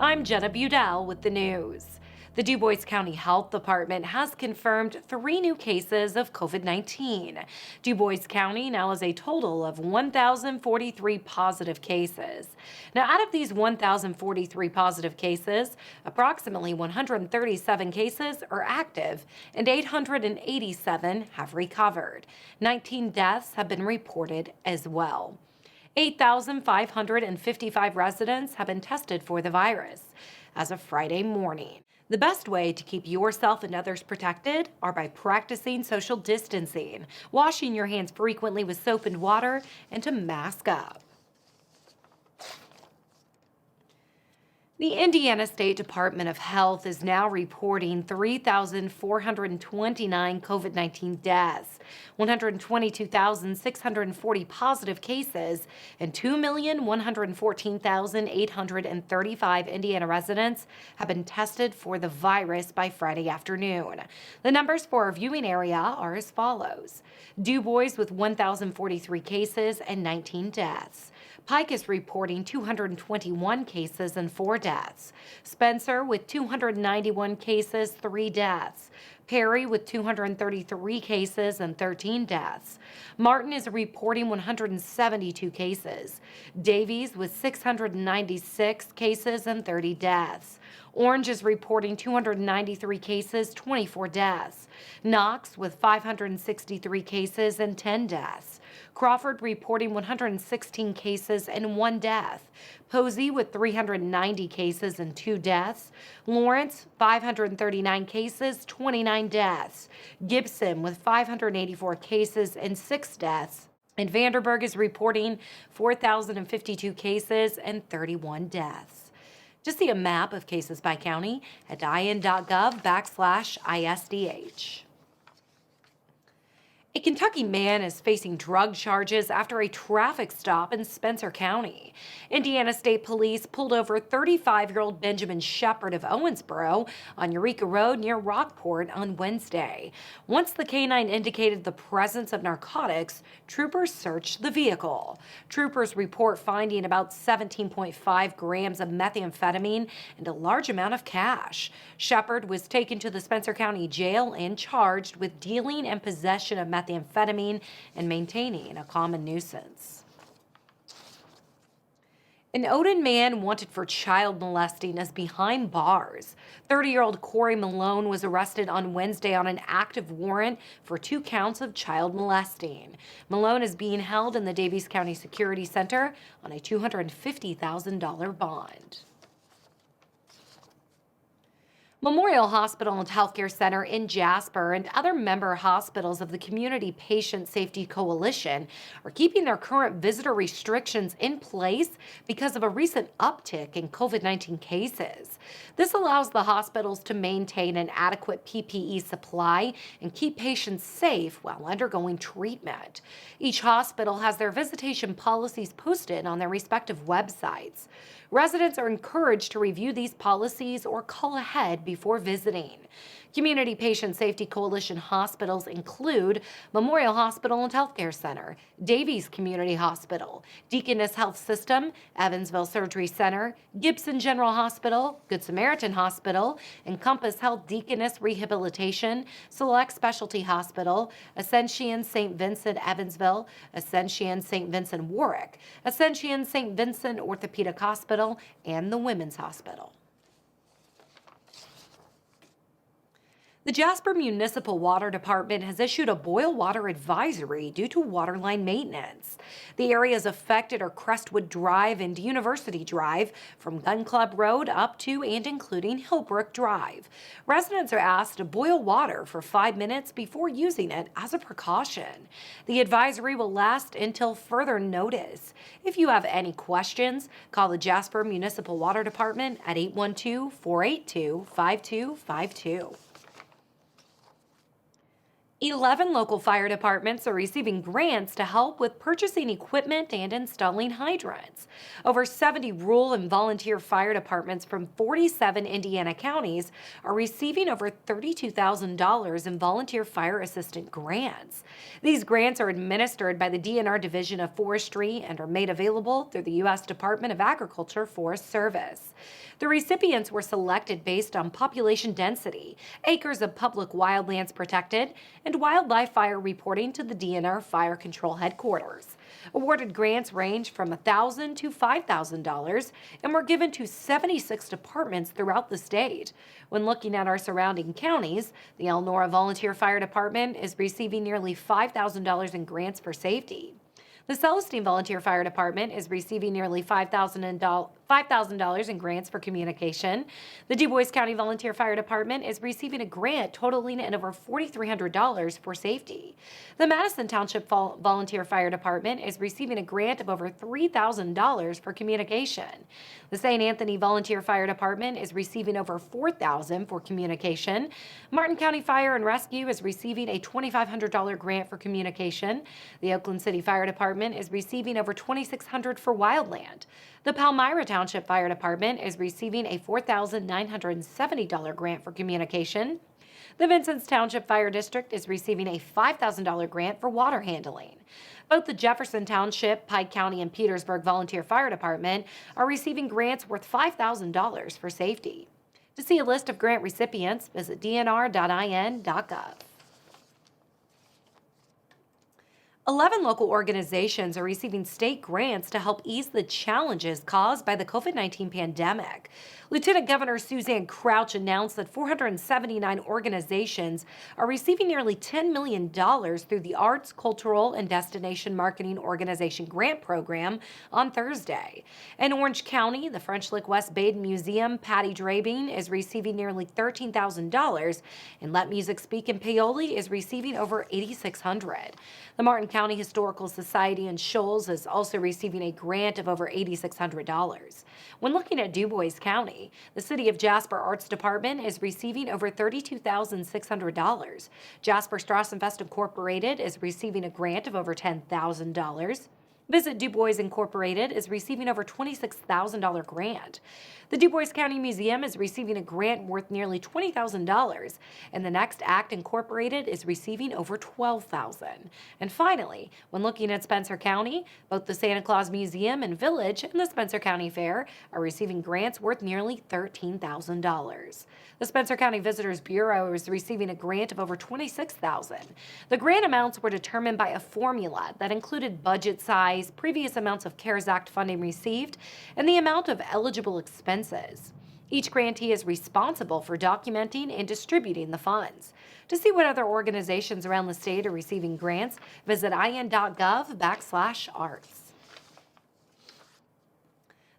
I'm Jenna Budell with the news. The Dubois County Health Department has confirmed 3 new cases of COVID-19. Dubois County now has a total of 1,043 positive cases. Now, out of these 1,043 positive cases, approximately 137 cases are active and 887 have recovered. 19 deaths have been reported as well. 8,555 residents have been tested for the virus as of Friday morning. The best way to keep yourself and others protected are by practicing social distancing, washing your hands frequently with soap and water, and to mask up. The Indiana State Department of Health is now reporting 3,429 COVID-19 deaths, 122,640 positive cases, and 2,114,835 Indiana residents have been tested for the virus by Friday afternoon. The numbers for our viewing area are as follows. Dubois with 1,043 cases and 19 deaths. Pike is reporting 221 cases and 4 deaths. Spencer with 291 cases, 3 deaths. Perry with 233 cases and 13 deaths. Martin is reporting 172 cases. Davies with 696 cases and 30 deaths. Orange is reporting 293 cases, 24 deaths. Knox with 563 cases and 10 deaths. Crawford reporting 116 cases and 1 death. Posey with 390 cases and 2 deaths. Lawrence, 539 cases, 29 deaths. Gibson with 584 cases and 6 deaths. And Vanderburg is reporting 4,052 cases and 31 deaths. To see a map of cases by county, head to in.gov/ISDH. A Kentucky man is facing drug charges after a traffic stop in Spencer County. Indiana State Police pulled over 35-year-old Benjamin Shepard of Owensboro on Eureka Road near Rockport on Wednesday. Once the canine indicated the presence of narcotics, troopers searched the vehicle. Troopers report finding about 17.5 grams of methamphetamine and a large amount of cash. Shepard was taken to the Spencer County Jail and charged with dealing and possession of methamphetamine and maintaining a common nuisance. An Odin man wanted for child molesting is behind bars. 30-year-old Corey Malone was arrested on Wednesday on an active warrant for 2 counts of child molesting. Malone is being held in the Daviess County Security Center on a $250,000 bond. Memorial Hospital and Healthcare Center in Jasper and other member hospitals of the Community Patient Safety Coalition are keeping their current visitor restrictions in place because of a recent uptick in COVID-19 cases. This allows the hospitals to maintain an adequate PPE supply and keep patients safe while undergoing treatment. Each hospital has their visitation policies posted on their respective websites. Residents are encouraged to review these policies or call ahead before visiting. Community Patient Safety Coalition hospitals include Memorial Hospital and Healthcare Center, Daviess Community Hospital, Deaconess Health System, Evansville Surgery Center, Gibson General Hospital, Good Samaritan Hospital, Encompass Health Deaconess Rehabilitation, Select Specialty Hospital, Ascension St. Vincent Evansville, Ascension St. Vincent Warwick, Ascension St. Vincent Orthopedic Hospital, and the Women's Hospital. The Jasper Municipal Water Department has issued a boil water advisory due to waterline maintenance. The areas affected are Crestwood Drive and University Drive, from Gun Club Road up to and including Hillbrook Drive. Residents are asked to boil water for 5 minutes before using it as a precaution. The advisory will last until further notice. If you have any questions, call the Jasper Municipal Water Department at 812-482-5252. 11 local fire departments are receiving grants to help with purchasing equipment and installing hydrants. Over 70 rural and volunteer fire departments from 47 Indiana counties are receiving over $32,000 in volunteer fire assistant grants. These grants are administered by the DNR Division of Forestry and are made available through the U.S. Department of Agriculture Forest Service. The recipients were selected based on population density, acres of public wildlands protected, and wildlife fire reporting to the DNR Fire Control Headquarters. Awarded grants range from $1,000 to $5,000 and were given to 76 departments throughout the state. When looking at our surrounding counties, the Elnora Volunteer Fire Department is receiving nearly $5,000 in grants for safety. The Celestine Volunteer Fire Department is receiving nearly $5,000 in grants for communication. The Dubois County Volunteer Fire Department is receiving a grant totaling in over $4,300 for safety. The Madison Township Volunteer Fire Department is receiving a grant of over $3,000 for communication. The St. Anthony Volunteer Fire Department is receiving over $4,000 for communication. Martin County Fire and Rescue is receiving a $2,500 grant for communication. The Oakland City Fire Department is receiving over $2,600 for wildland. The Palmyra Township Fire Department is receiving a $4,970 grant for communication. The Vincent's Township Fire District is receiving a $5,000 grant for water handling. Both the Jefferson Township, Pike County, and Petersburg Volunteer Fire Department are receiving grants worth $5,000 for safety. To see a list of grant recipients, visit dnr.in.gov. 11 local organizations are receiving state grants to help ease the challenges caused by the COVID-19 pandemic. Lieutenant Governor Suzanne Crouch announced that 479 organizations are receiving nearly $10 million through the Arts, Cultural, and Destination Marketing Organization Grant Program on Thursday. In Orange County, the French Lick West Baden Museum, Patty Drabing, is receiving nearly $13,000, and Let Music Speak in Paoli is receiving over $8,600. The Martin County Historical Society in Shoals is also receiving a grant of over $8,600. When looking at Dubois County, the City of Jasper Arts Department is receiving over $32,600. Jasper Strassenfest Incorporated is receiving a grant of over $10,000. Visit Dubois Incorporated is receiving over $26,000 grant. The Dubois County Museum is receiving a grant worth nearly $20,000, and the Next Act Incorporated is receiving over $12,000. And finally, when looking at Spencer County, both the Santa Claus Museum and Village and the Spencer County Fair are receiving grants worth nearly $13,000. The Spencer County Visitors Bureau is receiving a grant of over $26,000. The grant amounts were determined by a formula that included budget size, previous amounts of CARES Act funding received, and the amount of eligible expenses. Each grantee is responsible for documenting and distributing the funds. To see what other organizations around the state are receiving grants, visit in.gov/arts.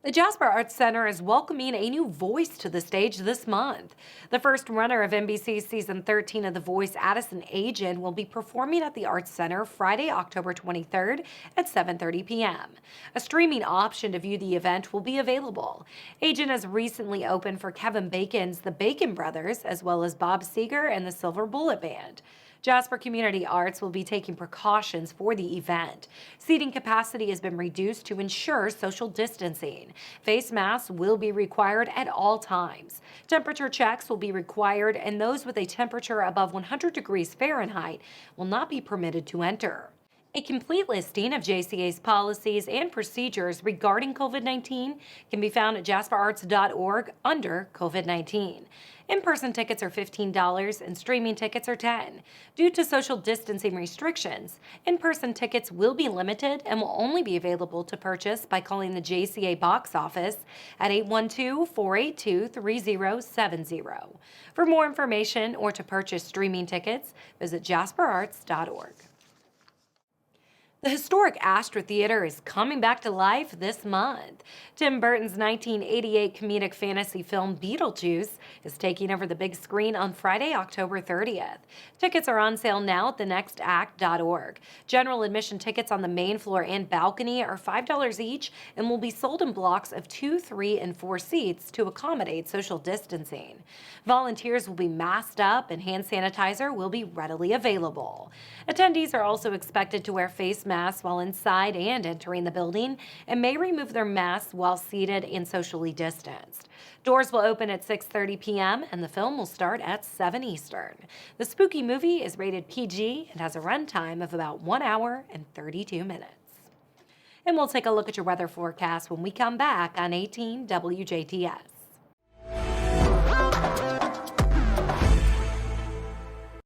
The Jasper Arts Center is welcoming a new voice to the stage this month. The first runner of NBC's season 13 of The Voice, Addison Agin, will be performing at the Arts Center Friday, October 23rd at 7:30 p.m. A streaming option to view the event will be available. Agin has recently opened for Kevin Bacon's The Bacon Brothers, as well as Bob Seger and the Silver Bullet Band. Jasper Community Arts will be taking precautions for the event. Seating capacity has been reduced to ensure social distancing. Face masks will be required at all times. Temperature checks will be required, and those with a temperature above 100 degrees Fahrenheit will not be permitted to enter. A complete listing of JCA's policies and procedures regarding COVID-19 can be found at jasperarts.org under COVID-19. In-person tickets are $15 and streaming tickets are $10. Due to social distancing restrictions, in-person tickets will be limited and will only be available to purchase by calling the JCA box office at 812-482-3070. For more information or to purchase streaming tickets, visit jasperarts.org. The historic Astor Theater is coming back to life this month. Tim Burton's 1988 comedic fantasy film Beetlejuice is taking over the big screen on Friday, October 30th. Tickets are on sale now at thenextact.org. General admission tickets on the main floor and balcony are $5 each and will be sold in blocks of 2, 3, and 4 seats to accommodate social distancing. Volunteers will be masked up and hand sanitizer will be readily available. Attendees are also expected to wear face masks while inside and entering the building and may remove their masks while seated and socially distanced. Doors will open at 6:30 p.m. and the film will start at 7 Eastern. The spooky movie is rated PG and has a runtime of about 1 hour and 32 minutes. And we'll take a look at your weather forecast when we come back on 18 WJTS.